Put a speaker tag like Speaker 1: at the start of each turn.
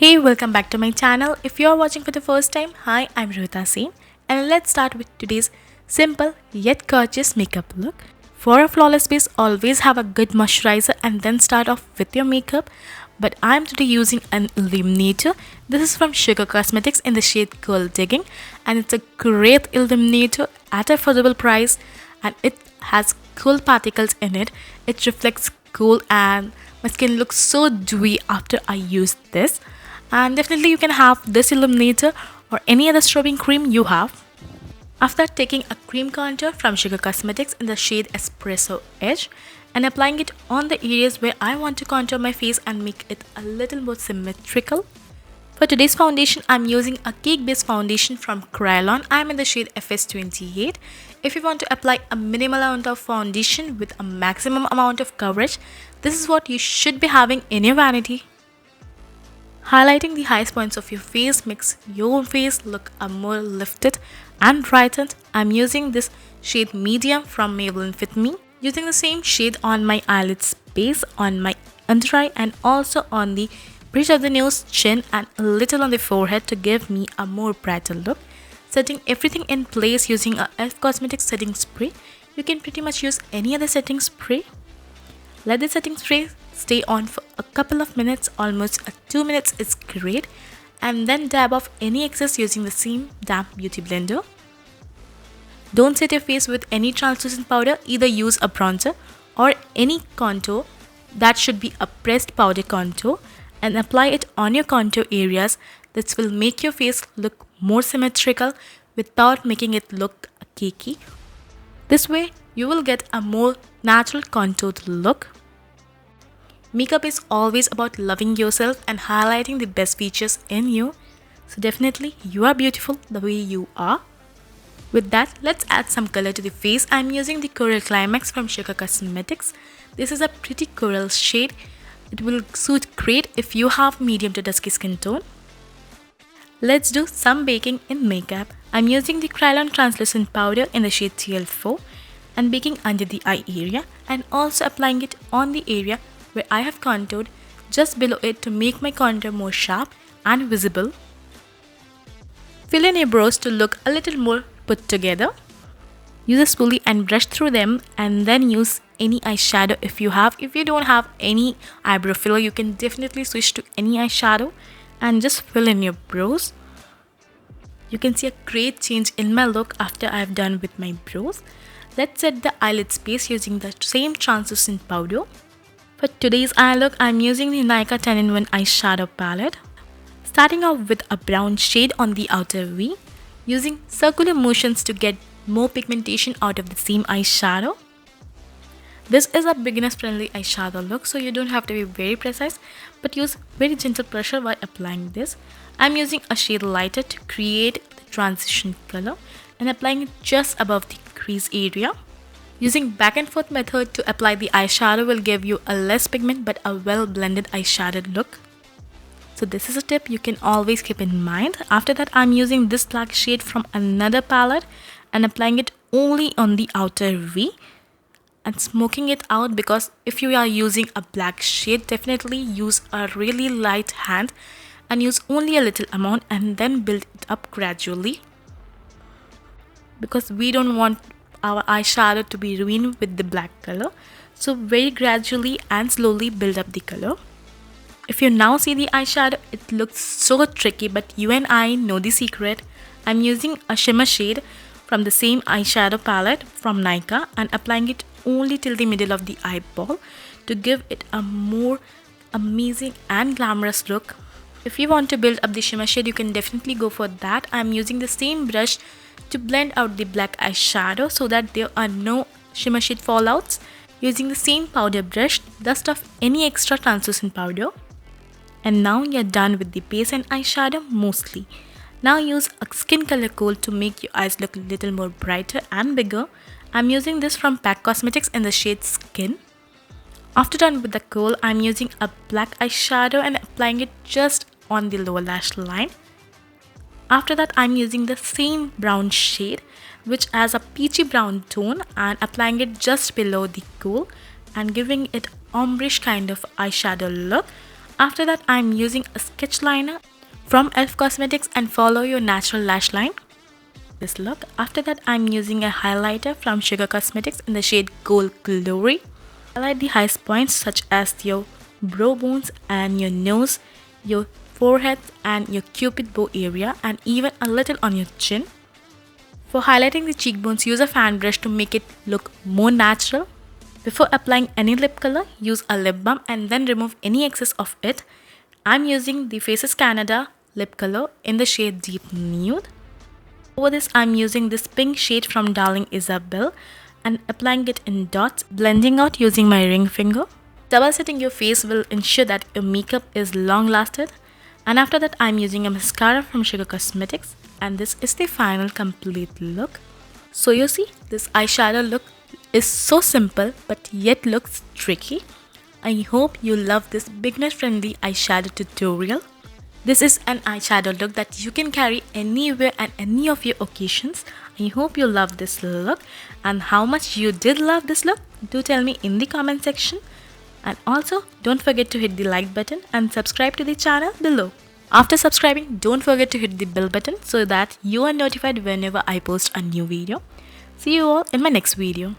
Speaker 1: Hey, welcome back to my channel. If you are watching for the first time, hi, I'm Ruta Singh, and let's start with today's simple yet gorgeous makeup look. For a flawless base, always have a good moisturizer and then start off with your makeup. But I'm today using an illuminator. This is from Sugar Cosmetics in the shade Gold Digging, and it's a great illuminator at affordable price, and it has gold particles in it. It reflects gold and my skin looks so dewy after I use this. And definitely you can have this illuminator or any other strobing cream you have. After taking a cream contour from Sugar Cosmetics in the shade Espresso Edge and applying it on the areas where I want to contour my face and make it a little more symmetrical. For today's foundation, I'm using a cake-based foundation from Kryolan. I'm in the shade FS28. If you want to apply a minimal amount of foundation with a maximum amount of coverage, this is what you should be having in your vanity. Highlighting the highest points of your face makes your face look more lifted and brightened. I'm using this shade Medium from Maybelline Fit Me. Using the same shade on my eyelids base, on my under eye, and also on the bridge of the nose, chin, and a little on the forehead to give me a more brighter look. Setting everything in place using a e.l.f. Cosmetics setting spray. You can pretty much use any other setting spray. Let the setting spray stay on for a couple of minutes, almost 2 minutes is great, and then dab off any excess using the same damp beauty blender. Don't set your face with any translucent powder, either use a bronzer or any contour. That should be a pressed powder contour, and apply it on your contour areas. This will make your face look more symmetrical without making it look cakey. This way you will get a more natural contoured look. Makeup is always about loving yourself and highlighting the best features in you. So definitely you are beautiful the way you are. With that, let's add some color to the face. I'm using the Coral Climax from Sugar Cosmetics. This is a pretty coral shade. It will suit great if you have medium to dusky skin tone. Let's do some baking in makeup. I'm using the Kryolan translucent powder in the shade TL4 and baking under the eye area and also applying it on the area where I have contoured just below it to make my contour more sharp and visible. Fill in your brows to look a little more put together. Use a spoolie and brush through them, and then use any eyeshadow if you have. If you don't have any eyebrow filler, you can definitely switch to any eyeshadow and just fill in your brows. You can see a great change in my look after I have done with my brows. Let's set the eyelid space using the same translucent powder. For today's eye look, I'm using the Nykaa 10-in-1 eyeshadow palette. Starting off with a brown shade on the outer V, using circular motions to get more pigmentation out of the same eyeshadow. This is a beginner's friendly eyeshadow look, so you don't have to be very precise, but use very gentle pressure while applying this. I'm using a shade lighter to create the transition color and applying it just above the crease area. Using back and forth method to apply the eyeshadow will give you a less pigment but a well blended eyeshadow look. So this is a tip you can always keep in mind. After that, I'm using this black shade from another palette and applying it only on the outer V and smoking it out, because if you are using a black shade, definitely use a really light hand and use only a little amount and then build it up gradually, because we don't want our eyeshadow to be ruined with the black color. So very gradually and slowly build up the color. If you now see the eyeshadow, it looks so tricky, but you and I know the secret. I'm using a shimmer shade from the same eyeshadow palette from Nykaa and applying it only till the middle of the eyeball to give it a more amazing and glamorous look. If you want to build up the shimmer shade, you can definitely go for that. I'm using the same brush to blend out the black eyeshadow so that there are no shimmer shade fallouts. Using the same powder brush, dust off any extra translucent powder. And now you're done with the base and eyeshadow mostly. Now use a skin color kohl to make your eyes look a little more brighter and bigger. I'm using this from PAC Cosmetics in the shade Skin. After done with the kohl, I'm using a black eyeshadow and applying it just on the lower lash line. After that, I'm using the same brown shade which has a peachy brown tone and applying it just below the kohl and giving it ombre kind of eyeshadow look. After that, I'm using a sketch liner from e.l.f. Cosmetics and follow your natural lash line. This look. After that, I'm using a highlighter from Sugar Cosmetics in the shade Gold Glory. Highlight the highest points such as your brow bones and your nose, your forehead and your cupid bow area, and even a little on your chin. For highlighting the cheekbones, use a fan brush to make it look more natural. Before applying any lip color, use a lip balm and then remove any excess of it. I'm using the Faces Canada lip color in the shade Deep Nude. Over this, I'm using this pink shade from Darling Isabel and applying it in dots, blending out using my ring finger. Double setting your face will ensure that your makeup is long lasted. And after that, I'm using a mascara from Sugar Cosmetics, and this is the final complete look. So you see, this eyeshadow look is so simple but yet looks tricky. I hope you love this beginner friendly eyeshadow tutorial. This is an eyeshadow look that you can carry anywhere and any of your occasions. I hope you love this look, and how much you did love this look, do tell me in the comment section. And also, don't forget to hit the like button and subscribe to the channel below. After subscribing, don't forget to hit the bell button so that you are notified whenever I post a new video. See you all in my next video.